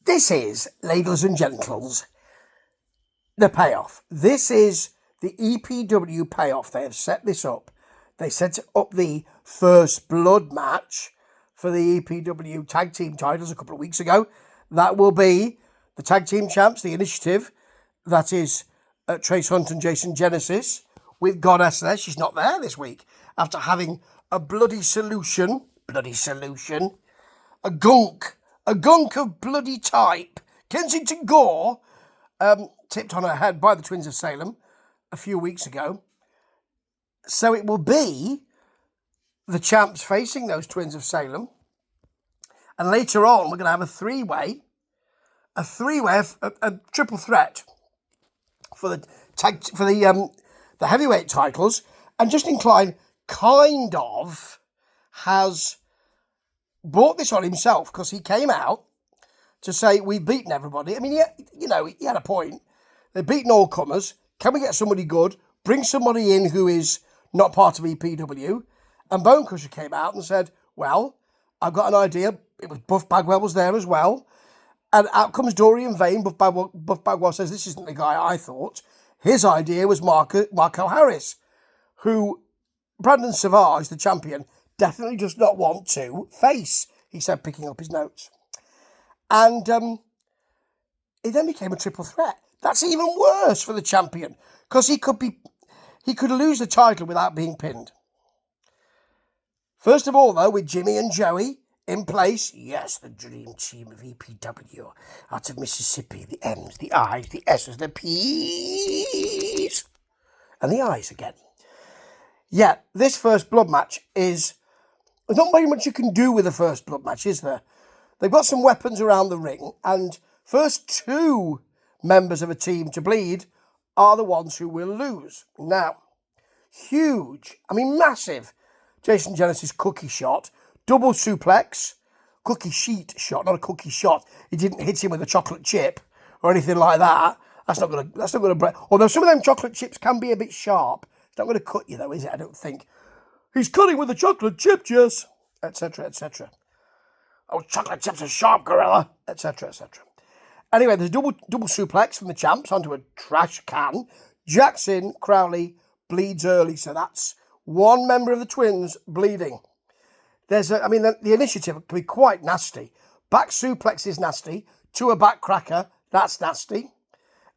This is, ladies and gentles, the payoff. This is the EPW payoff. They have set this up. They set up the first blood match for the EPW tag team titles a couple of weeks ago. That will be the tag team champs, the Initiative. That is Trace Hunt and Jason Genesis with Goddess there. She's not there this week after having a bloody solution, a gunk of bloody type, Kensington Gore, tipped on her head by the Twins of Salem a few weeks ago. So it will be the champs facing those Twins of Salem. And later on, we're going to have a three-way, a triple threat for the heavyweight titles. And Justin Klein kind of has brought this on himself because he came out to say, we've beaten everybody. I mean, he had a point. They've beaten all comers. Can we get somebody good? Bring somebody in who is not part of EPW. And Bone Crusher came out and said, well, I've got an idea. It was Buff Bagwell was there as well. And out comes Dorian Vane. Buff Bagwell says, this isn't the guy I thought. His idea was Marco Harris, who Brandon Savage, the champion, definitely does not want to face, he said, picking up his notes. And it then became a triple threat. That's even worse for the champion, because he could lose the title without being pinned. First of all, though, with Jimmy and Joey in place, yes, the dream team of EPW, out of Mississippi, the M's, the I's, the S's, the P's, and the I's again. Yeah, this first blood match is... There's not very much you can do with the first blood match, is there? They've got some weapons around the ring, and first two members of a team to bleed are the ones who will lose. Now, huge, massive Jason Genesis cookie shot, double suplex, cookie sheet shot, not a cookie shot. He didn't hit him with a chocolate chip or anything like that. That's not gonna break. Although some of them chocolate chips can be a bit sharp. It's not going to cut you though, is it? I don't think. He's cutting with a chocolate chip, Jess, etc., etc. Oh, chocolate chips are sharp, gorilla, etc., etc. Anyway, there's a double suplex from the champs onto a trash can. Jackson Crowley bleeds early, so that's one member of the Twins bleeding. The Initiative can be quite nasty. Back suplex is nasty. To a back cracker, that's nasty.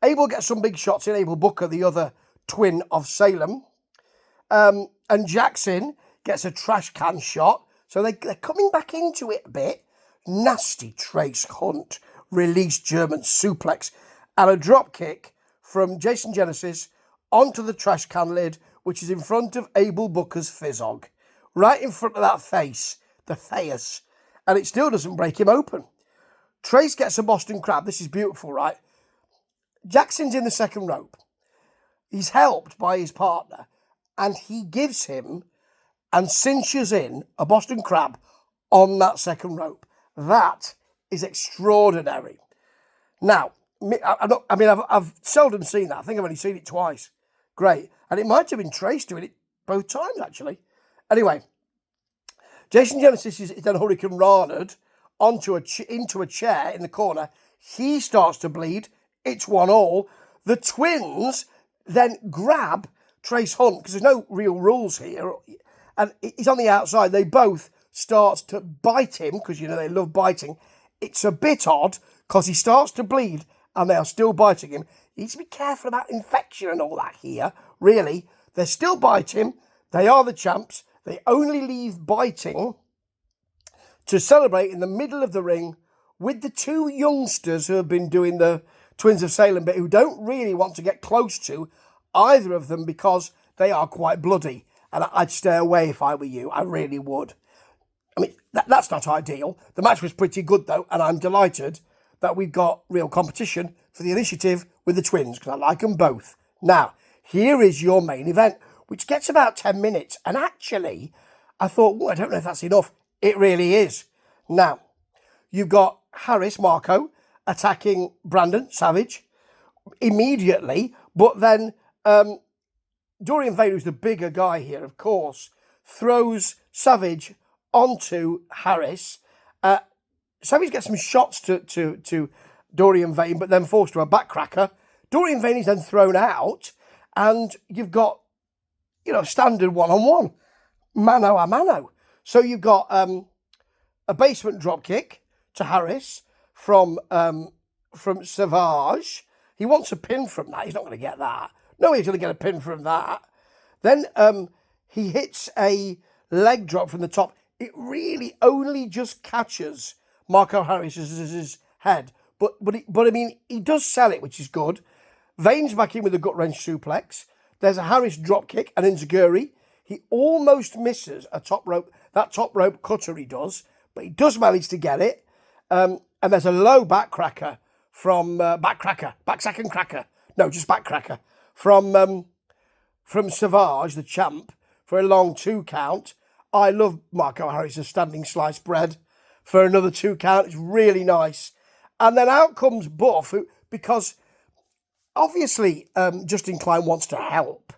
Abel gets some big shots in. Abel Booker, the other Twin of Salem. And Jackson gets a trash can shot. So they're coming back into it a bit. Nasty Trace Hunt released German suplex and a drop kick from Jason Genesis onto the trash can lid, which is in front of Abel Booker's Fizzog. Right in front of that face, the face. And it still doesn't break him open. Trace gets a Boston Crab. This is beautiful, right? Jackson's in the second rope. He's helped by his partner. And he gives him and cinches in a Boston Crab on that second rope. That is extraordinary. Now, I've seldom seen that. I think I've only seen it twice. Great. And it might have been Trace doing it both times, actually. Anyway, Jason Genesis is then Hurricane Rana'd into a chair in the corner. He starts to bleed. It's 1-1. The Twins then grab Trace Hunt, because there's no real rules here, and he's on the outside. They both start to bite him, because they love biting. It's a bit odd, because he starts to bleed, and they are still biting him. You need to be careful about infection and all that here, really. They still bite him. They are the champs. They only leave biting to celebrate in the middle of the ring with the two youngsters who have been doing the Twins of Salem bit, who don't really want to get close to either of them because they are quite bloody. And I'd stay away if I were you. I really would. That's not ideal. The match was pretty good, though, and I'm delighted that we've got real competition for the Initiative with the Twins, because I like them both. Now, here is your main event, which gets about 10 minutes. And actually, I thought, I don't know if that's enough. It really is. Now, you've got Marco, attacking Brandon Savage immediately, but then Dorian Vane, who's the bigger guy here, of course, throws Savage onto Harris. Savage gets some shots to Dorian Vane, but then forced to a backcracker. Dorian Vane is then thrown out, and you've got, standard one-on-one, mano a mano. So you've got a basement drop kick to Harris from Savage. He wants a pin from that. He's not going to get that. No, he's going to get a pin from that. Then he hits a leg drop from the top. It really only just catches Marco Harris's head. But I mean, he does sell it, which is good. Vane's back in with a gut wrench suplex. There's a Harris drop kick, and enziguri. He almost misses that top rope cutter he does, but he does manage to get it. And there's a low backcracker from backsacking cracker. No, just backcracker from Savage, the champ, for a long 2 count. I love Marco Harris' standing sliced bread for another 2 count. It's really nice. And then out comes Buff, because obviously Justin Klein wants to help.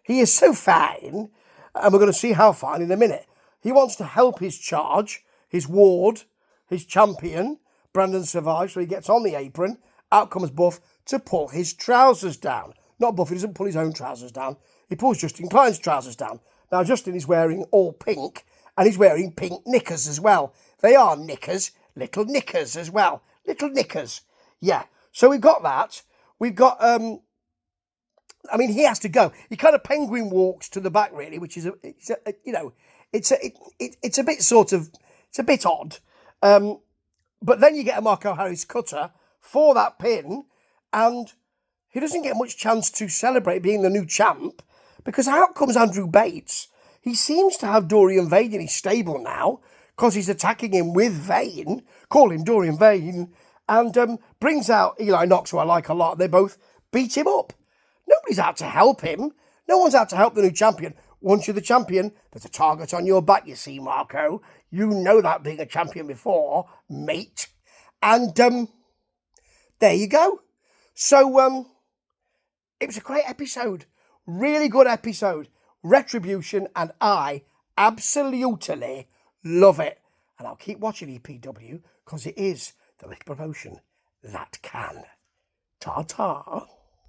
He is so fine, and we're going to see how fine in a minute. He wants to help his charge, his ward, his champion, Brandon Savage, so he gets on the apron. Out comes Buff to pull his trousers down. Not Buff, he doesn't pull his own trousers down. He pulls Justin Klein's trousers down. Now, Justin is wearing all pink, and he's wearing pink knickers as well. They are knickers, little knickers as well. Little knickers. Yeah. So we've got that. We've got, he has to go. He kind of penguin walks to the back, really, which is, it's a bit sort of, it's a bit odd. But then you get a Marco Harris cutter for that pin, and he doesn't get much chance to celebrate being the new champ, because out comes Andrew Bates. He seems to have Dorian Vane in his stable now, because he's attacking him with Vane, call him Dorian Vane, and brings out Eli Knox, who I like a lot. They both beat him up. Nobody's out to help him. No one's out to help the new champion. Once you're the champion, there's a target on your back, you see, Marco. You know that being a champion before, mate. And there you go. So it was a great episode. Really good episode. Retribution, and I absolutely love it. And I'll keep watching EPW, because it is the little promotion that can. Ta-ta.